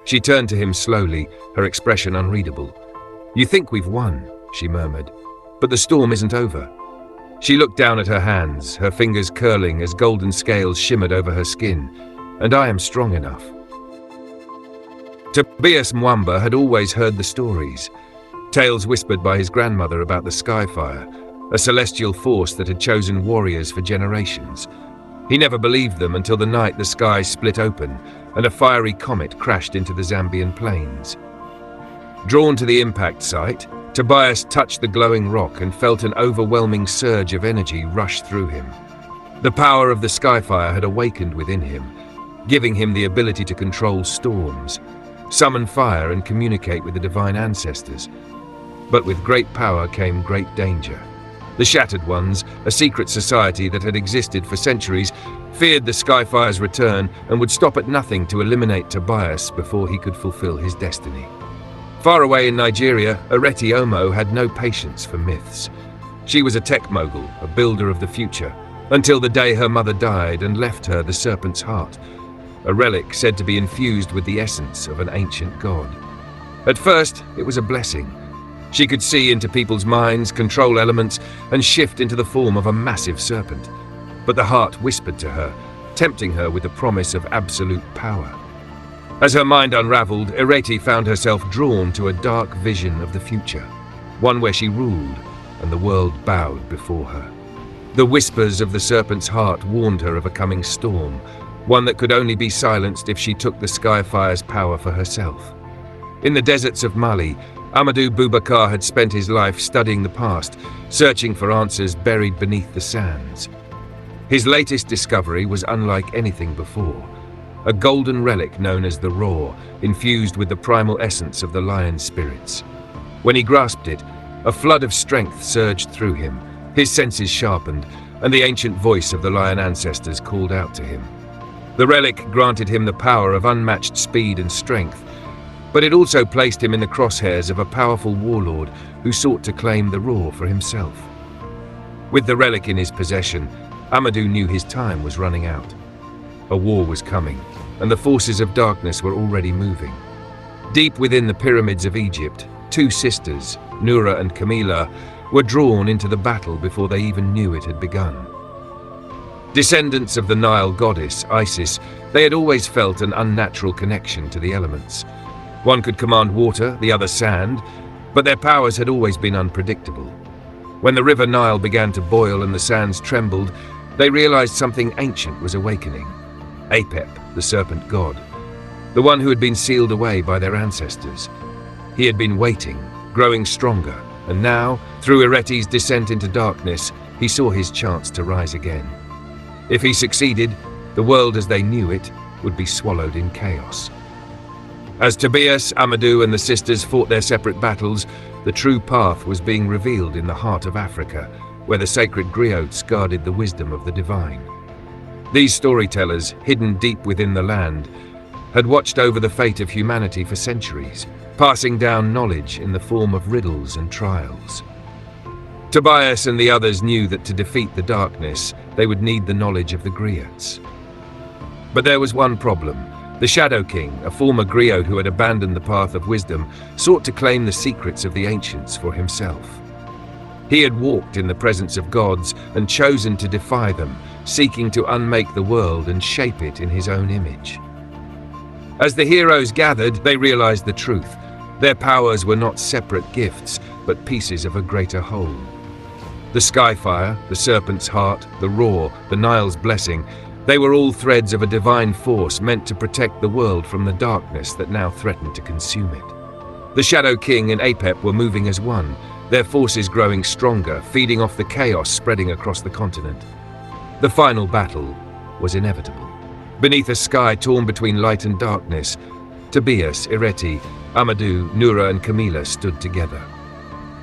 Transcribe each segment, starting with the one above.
She turned to him slowly, her expression unreadable. "You think we've won," she murmured, "but the storm isn't over." She looked down at her hands, her fingers curling as golden scales shimmered over her skin. "And I am strong enough." Tobias Mwamba had always heard the stories, tales whispered by his grandmother about the Skyfire, a celestial force that had chosen warriors for generations. He never believed them until the night the sky split open and a fiery comet crashed into the Zambian plains. Drawn to the impact site, Tobias touched the glowing rock and felt an overwhelming surge of energy rush through him. The power of the Skyfire had awakened within him, giving him the ability to control storms, summon fire and communicate with the divine ancestors. But with great power came great danger. The Shattered Ones, a secret society that had existed for centuries, feared the Skyfire's return and would stop at nothing to eliminate Tobias before he could fulfill his destiny. Far away in Nigeria, Ireti had no patience for myths. She was a tech mogul, a builder of the future, until the day her mother died and left her the Serpent's Heart, a relic said to be infused with the essence of an ancient god. At first, it was a blessing. She could see into people's minds, control elements, and shift into the form of a massive serpent. But the heart whispered to her, tempting her with the promise of absolute power. As her mind unraveled, Ireti found herself drawn to a dark vision of the future, one where she ruled and the world bowed before her. The whispers of the Serpent's Heart warned her of a coming storm, one that could only be silenced if she took the Skyfire's power for herself. In the deserts of Mali, Amadou Boubacar had spent his life studying the past, searching for answers buried beneath the sands. His latest discovery was unlike anything before. A golden relic known as the Roar, infused with the primal essence of the lion spirits. When he grasped it, a flood of strength surged through him, his senses sharpened, and the ancient voice of the lion ancestors called out to him. The relic granted him the power of unmatched speed and strength, but it also placed him in the crosshairs of a powerful warlord who sought to claim the Roar for himself. With the relic in his possession, Amadou knew his time was running out. A war was coming, and the forces of darkness were already moving. Deep within the pyramids of Egypt, two sisters, Nura and Kamilah, were drawn into the battle before they even knew it had begun. Descendants of the Nile goddess, Isis, they had always felt an unnatural connection to the elements. One could command water, the other sand, but their powers had always been unpredictable. When the river Nile began to boil and the sands trembled, they realized something ancient was awakening. Apep, the serpent god, the one who had been sealed away by their ancestors. He had been waiting, growing stronger, and now, through Ireti's descent into darkness, he saw his chance to rise again. If he succeeded, the world as they knew it would be swallowed in chaos. As Tobias, Amadou, and the sisters fought their separate battles, the true path was being revealed in the heart of Africa, where the sacred griots guarded the wisdom of the divine. These storytellers, hidden deep within the land, had watched over the fate of humanity for centuries, passing down knowledge in the form of riddles and trials. Tobias and the others knew that to defeat the darkness, they would need the knowledge of the griots. But there was one problem. The Shadow King, a former griot who had abandoned the path of wisdom, sought to claim the secrets of the ancients for himself. He had walked in the presence of gods and chosen to defy them, seeking to unmake the world and shape it in his own image. As the heroes gathered, they realized the truth. Their powers were not separate gifts, but pieces of a greater whole. The Skyfire, the Serpent's Heart, the Roar, the Nile's Blessing, they were all threads of a divine force meant to protect the world from the darkness that now threatened to consume it. The Shadow King and Apep were moving as one, their forces growing stronger, feeding off the chaos spreading across the continent. The final battle was inevitable. Beneath a sky torn between light and darkness, Tobias, Ireti, Amadou, Nura, and Kamilah stood together.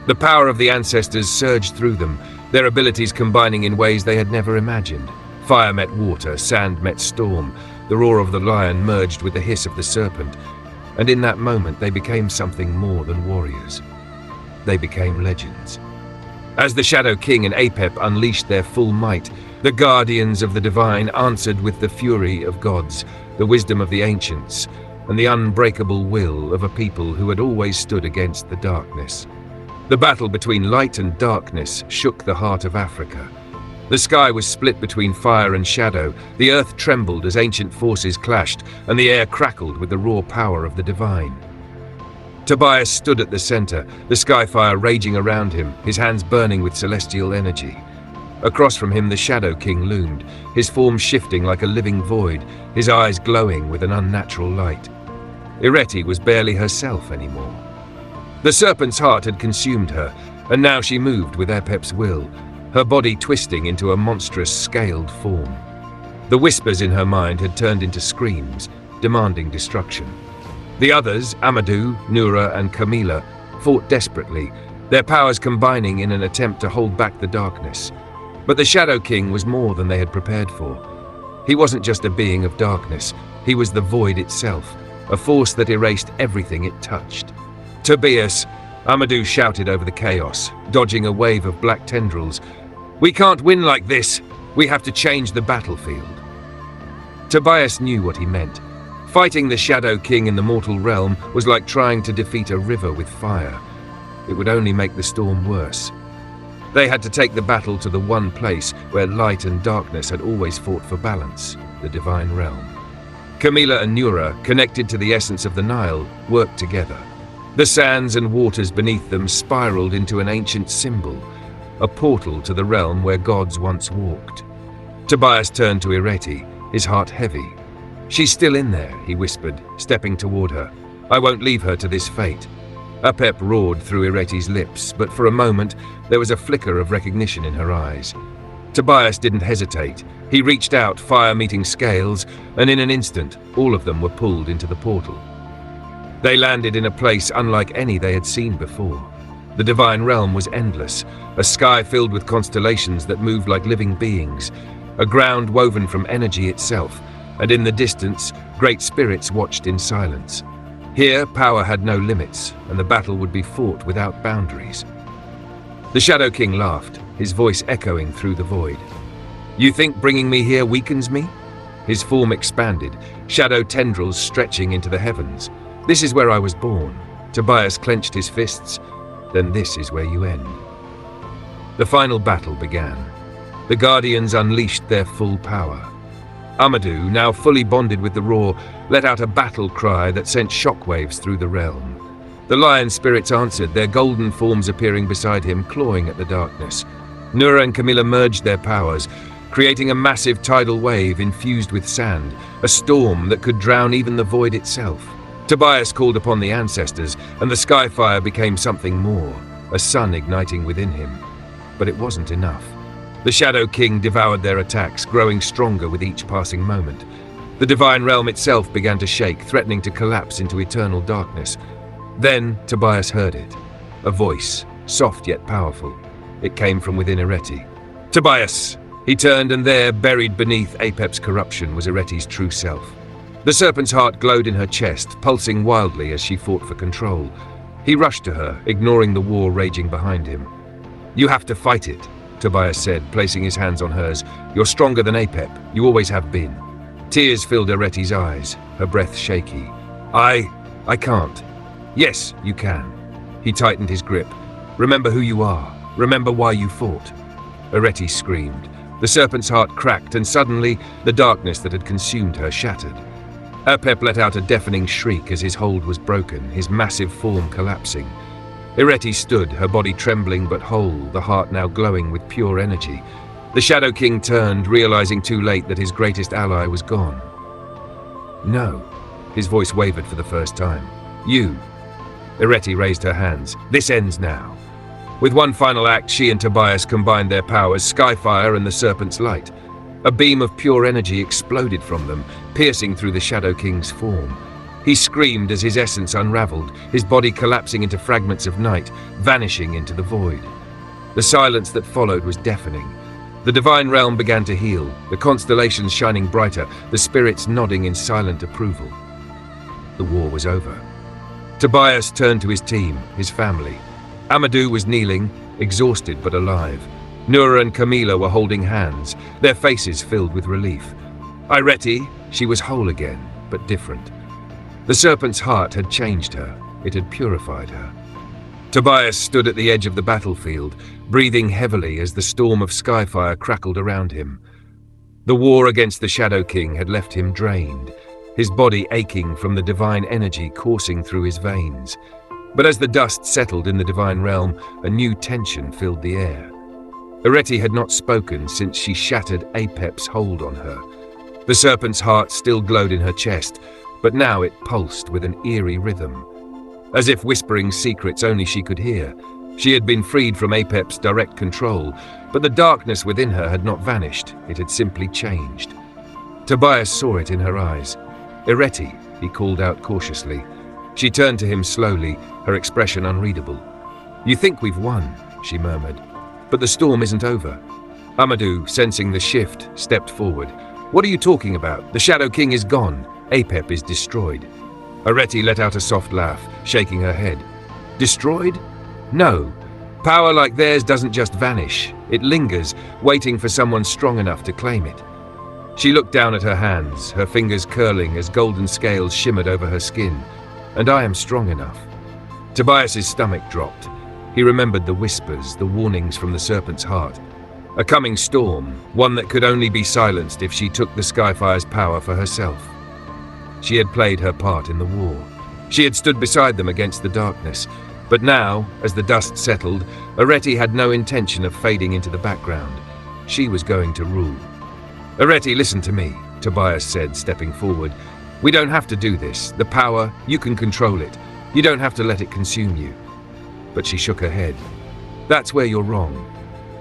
The power of the ancestors surged through them, their abilities combining in ways they had never imagined. Fire met water, sand met storm, the roar of the lion merged with the hiss of the serpent, and in that moment they became something more than warriors. They became legends. As the Shadow King and Apep unleashed their full might, the guardians of the divine answered with the fury of gods, the wisdom of the ancients, and the unbreakable will of a people who had always stood against the darkness. The battle between light and darkness shook the heart of Africa. The sky was split between fire and shadow, the earth trembled as ancient forces clashed, and the air crackled with the raw power of the divine. Tobias stood at the center, the skyfire raging around him, his hands burning with celestial energy. Across from him the Shadow King loomed, his form shifting like a living void, his eyes glowing with an unnatural light. Ireti was barely herself anymore. The serpent's heart had consumed her, and now she moved with Apep's will, her body twisting into a monstrous scaled form. The whispers in her mind had turned into screams, demanding destruction. The others, Amadou, Nura, and Kamilah, fought desperately, their powers combining in an attempt to hold back the darkness. But the Shadow King was more than they had prepared for. He wasn't just a being of darkness, he was the void itself, a force that erased everything it touched. Tobias, Amadou shouted over the chaos, dodging a wave of black tendrils. "We can't win like this! We have to change the battlefield." Tobias knew what he meant. Fighting the Shadow King in the mortal realm was like trying to defeat a river with fire. It would only make the storm worse. They had to take the battle to the one place where light and darkness had always fought for balance, the divine realm. Kamilah and Nura, connected to the essence of the Nile, worked together. The sands and waters beneath them spiraled into an ancient symbol, a portal to the realm where gods once walked. Tobias turned to Ireti, his heart heavy. "She's still in there," he whispered, stepping toward her. "I won't leave her to this fate." Apep roared through Ireti's lips, but for a moment there was a flicker of recognition in her eyes. Tobias didn't hesitate. He reached out, fire meeting scales, and in an instant, all of them were pulled into the portal. They landed in a place unlike any they had seen before. The divine realm was endless, a sky filled with constellations that moved like living beings, a ground woven from energy itself, and in the distance, great spirits watched in silence. Here, power had no limits, and the battle would be fought without boundaries. The Shadow King laughed, his voice echoing through the void. "You think bringing me here weakens me?" His form expanded, shadow tendrils stretching into the heavens. "This is where I was born." Tobias clenched his fists. "Then this is where you end." The final battle began. The Guardians unleashed their full power. Amadou, now fully bonded with the Roar, let out a battle cry that sent shockwaves through the realm. The lion spirits answered, their golden forms appearing beside him, clawing at the darkness. Nura and Kamilah merged their powers, creating a massive tidal wave infused with sand, a storm that could drown even the void itself. Tobias called upon the ancestors, and the skyfire became something more, a sun igniting within him. But it wasn't enough. The Shadow King devoured their attacks, growing stronger with each passing moment. The divine realm itself began to shake, threatening to collapse into eternal darkness. Then Tobias heard it. A voice, soft yet powerful. It came from within Ireti. "Tobias!" He turned, and there, buried beneath Apep's corruption, was Ireti's true self. The serpent's heart glowed in her chest, pulsing wildly as she fought for control. He rushed to her, ignoring the war raging behind him. "You have to fight it," Tobias said, placing his hands on hers. "You're stronger than Apep. You always have been." Tears filled Ireti's eyes, her breath shaky. I can't." "Yes, you can." He tightened his grip. "Remember who you are. Remember why you fought." Ireti screamed. The serpent's heart cracked, and suddenly, the darkness that had consumed her shattered. Apep let out a deafening shriek as his hold was broken, his massive form collapsing. Ireti stood, her body trembling but whole, the heart now glowing with pure energy. The Shadow King turned, realizing too late that his greatest ally was gone. "No." His voice wavered for the first time. "You." Ireti raised her hands. "This ends now." With one final act, she and Tobias combined their powers, Skyfire and the Serpent's Light. A beam of pure energy exploded from them, piercing through the Shadow King's form. He screamed as his essence unraveled, his body collapsing into fragments of night, vanishing into the void. The silence that followed was deafening. The divine realm began to heal, the constellations shining brighter, the spirits nodding in silent approval. The war was over. Tobias turned to his team, his family. Amadou was kneeling, exhausted but alive. Nura and Kamilah were holding hands, their faces filled with relief. Ireti, she was whole again, but different. The serpent's heart had changed her. It had purified her. Tobias stood at the edge of the battlefield, breathing heavily as the storm of skyfire crackled around him. The war against the Shadow King had left him drained, his body aching from the divine energy coursing through his veins. But as the dust settled in the divine realm, a new tension filled the air. Ireti had not spoken since she shattered Apep's hold on her. The serpent's heart still glowed in her chest, but now it pulsed with an eerie rhythm. As if whispering secrets only she could hear, she had been freed from Apep's direct control, but the darkness within her had not vanished, it had simply changed. Tobias saw it in her eyes. "Ireti," he called out cautiously. She turned to him slowly, her expression unreadable. "You think we've won," she murmured, "but the storm isn't over." Amadou, sensing the shift, stepped forward. "What are you talking about? The Shadow King is gone. Apep is destroyed." Ireti let out a soft laugh, shaking her head. "Destroyed? No. Power like theirs doesn't just vanish. It lingers, waiting for someone strong enough to claim it." She looked down at her hands, her fingers curling as golden scales shimmered over her skin. "And I am strong enough." Tobias's stomach dropped. He remembered the whispers, the warnings from the serpent's heart. A coming storm, one that could only be silenced if she took the Skyfire's power for herself. She had played her part in the war. She had stood beside them against the darkness. But now, as the dust settled, Ireti had no intention of fading into the background. She was going to rule. "Ireti, listen to me," Tobias said, stepping forward. "We don't have to do this. The power, you can control it. You don't have to let it consume you." But she shook her head. "That's where you're wrong.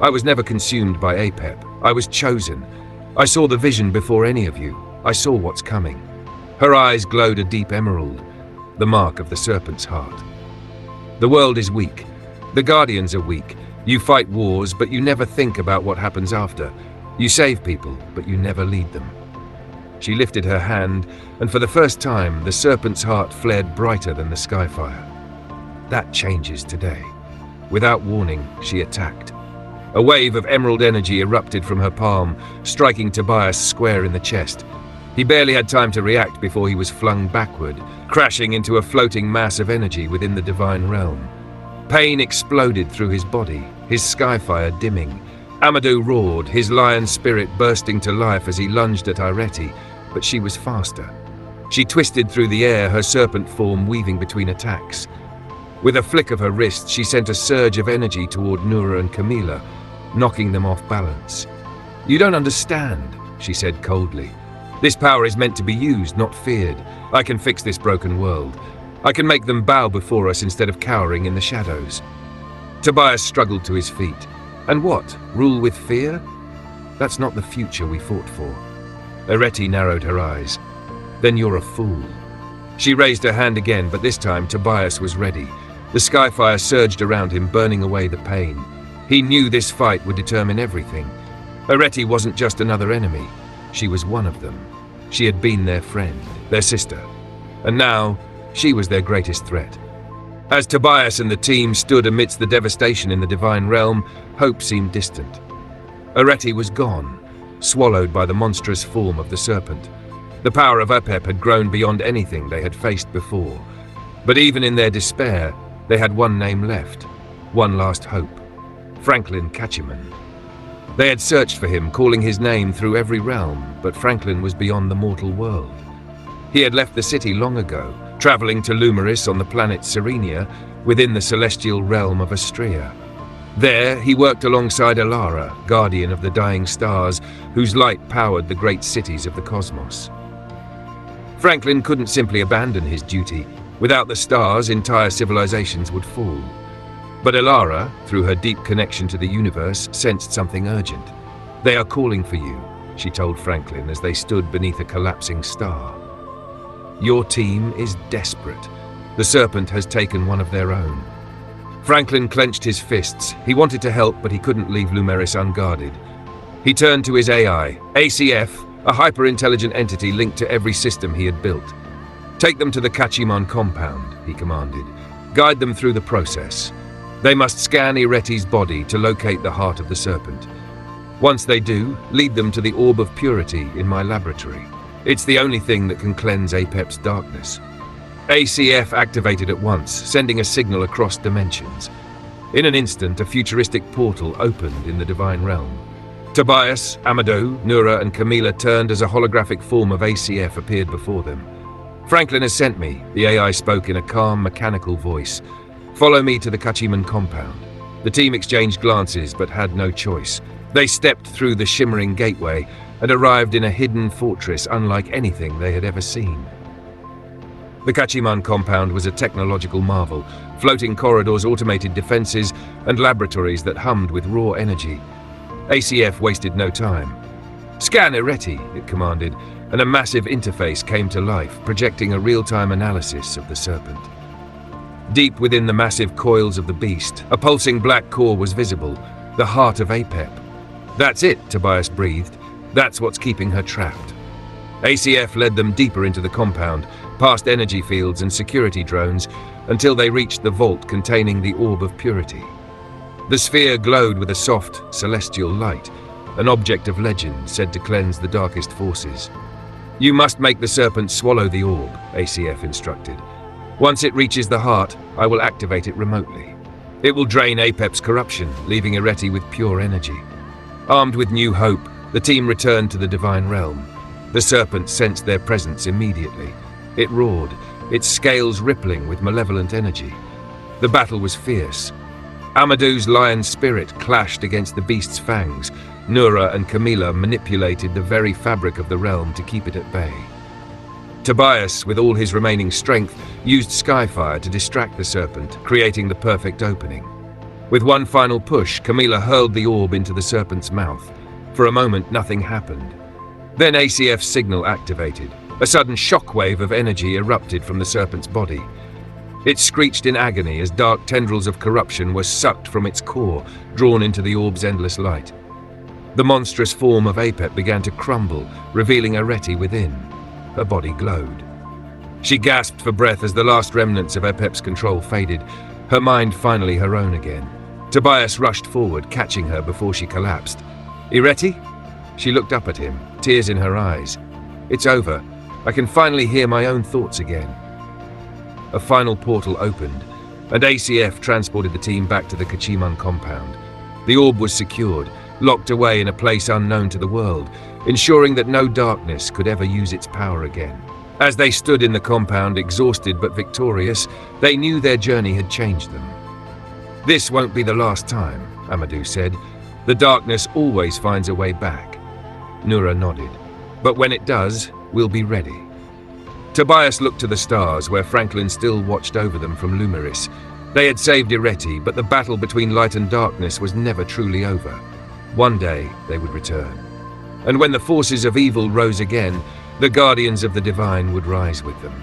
I was never consumed by Apep. I was chosen. I saw the vision before any of you. I saw what's coming." Her eyes glowed a deep emerald, the mark of the serpent's heart. "The world is weak. The Guardians are weak. You fight wars, but you never think about what happens after. You save people, but you never lead them." She lifted her hand, and for the first time, the serpent's heart flared brighter than the skyfire. "That changes today." Without warning, she attacked. A wave of emerald energy erupted from her palm, striking Tobias square in the chest. He barely had time to react before he was flung backward, crashing into a floating mass of energy within the divine realm. Pain exploded through his body, his skyfire dimming. Amadou roared, his lion spirit bursting to life as he lunged at Ireti, but she was faster. She twisted through the air, her serpent form weaving between attacks. With a flick of her wrist, she sent a surge of energy toward Nura and Kamilah, knocking them off balance. "You don't understand," she said coldly. "This power is meant to be used, not feared. I can fix this broken world. I can make them bow before us instead of cowering in the shadows." Tobias struggled to his feet. "And what? Rule with fear? That's not the future we fought for." Ireti narrowed her eyes. "Then you're a fool." She raised her hand again, but this time Tobias was ready. The skyfire surged around him, burning away the pain. He knew this fight would determine everything. Ireti wasn't just another enemy. She was one of them. She had been their friend, their sister. And now, she was their greatest threat. As Tobias and the team stood amidst the devastation in the divine realm, hope seemed distant. Ireti was gone, swallowed by the monstrous form of the serpent. The power of Apep had grown beyond anything they had faced before. But even in their despair, they had one name left, one last hope: Franklin Kachiman. They had searched for him, calling his name through every realm, but Franklin was beyond the mortal world. He had left the city long ago, traveling to Lumeris on the planet Serenia, within the celestial realm of Astrea. There, he worked alongside Alara, guardian of the dying stars, whose light powered the great cities of the cosmos. Franklin couldn't simply abandon his duty. Without the stars, entire civilizations would fall. But Alara, through her deep connection to the universe, sensed something urgent. "They are calling for you," she told Franklin as they stood beneath a collapsing star. "Your team is desperate. The serpent has taken one of their own." Franklin clenched his fists. He wanted to help, but he couldn't leave Lumeris unguarded. He turned to his AI, ACF, a hyper-intelligent entity linked to every system he had built. "Take them to the Kachiman Compound," he commanded. "Guide them through the process. They must scan Ireti's body to locate the heart of the serpent. Once they do, lead them to the orb of purity in my laboratory. It's the only thing that can cleanse Apep's darkness." ACF activated at once, sending a signal across dimensions. In an instant, a futuristic portal opened in the divine realm. Tobias, Amadou, Nura, and Kamilah turned as a holographic form of ACF appeared before them. "Franklin has sent me," the AI spoke in a calm, mechanical voice. "Follow me to the Kachiman Compound." The team exchanged glances but had no choice. They stepped through the shimmering gateway and arrived in a hidden fortress unlike anything they had ever seen. The Kachiman Compound was a technological marvel, floating corridors, automated defenses, and laboratories that hummed with raw energy. ACF wasted no time. "Scan Ireti," it commanded, and a massive interface came to life, projecting a real-time analysis of the serpent. Deep within the massive coils of the beast, a pulsing black core was visible, the heart of Apep. "That's it," Tobias breathed. "That's what's keeping her trapped." ACF led them deeper into the compound, past energy fields and security drones, until they reached the vault containing the orb of purity. The sphere glowed with a soft, celestial light, an object of legend said to cleanse the darkest forces. "You must make the serpent swallow the orb," ACF instructed. "Once it reaches the heart, I will activate it remotely. It will drain Apep's corruption, leaving Ireti with pure energy." Armed with new hope, the team returned to the divine realm. The serpent sensed their presence immediately. It roared, its scales rippling with malevolent energy. The battle was fierce. Amadou's lion spirit clashed against the beast's fangs. Nura and Kamilah manipulated the very fabric of the realm to keep it at bay. Tobias, with all his remaining strength, used skyfire to distract the serpent, creating the perfect opening. With one final push, Kamilah hurled the orb into the serpent's mouth. For a moment, nothing happened. Then ACF's signal activated. A sudden shockwave of energy erupted from the serpent's body. It screeched in agony as dark tendrils of corruption were sucked from its core, drawn into the orb's endless light. The monstrous form of Apep began to crumble, revealing Ireti within. Her body glowed. She gasped for breath as the last remnants of Apep's control faded, her mind finally her own again. Tobias rushed forward, catching her before she collapsed. "Ireti?" She looked up at him, tears in her eyes. "It's over. I can finally hear my own thoughts again." A final portal opened, and ACF transported the team back to the Kachiman Compound. The orb was secured, locked away in a place unknown to the world, ensuring that no darkness could ever use its power again. As they stood in the compound, exhausted but victorious, they knew their journey had changed them. "This won't be the last time," Amadou said. "The darkness always finds a way back." Nura nodded. "But when it does, we'll be ready." Tobias looked to the stars, where Franklin still watched over them from Lumeris. They had saved Ireti, but the battle between light and darkness was never truly over. One day, they would return. And when the forces of evil rose again, the guardians of the divine would rise with them.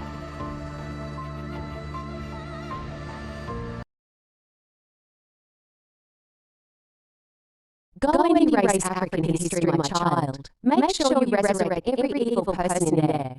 Go and erase African history, my child. Make sure you resurrect every evil person in there.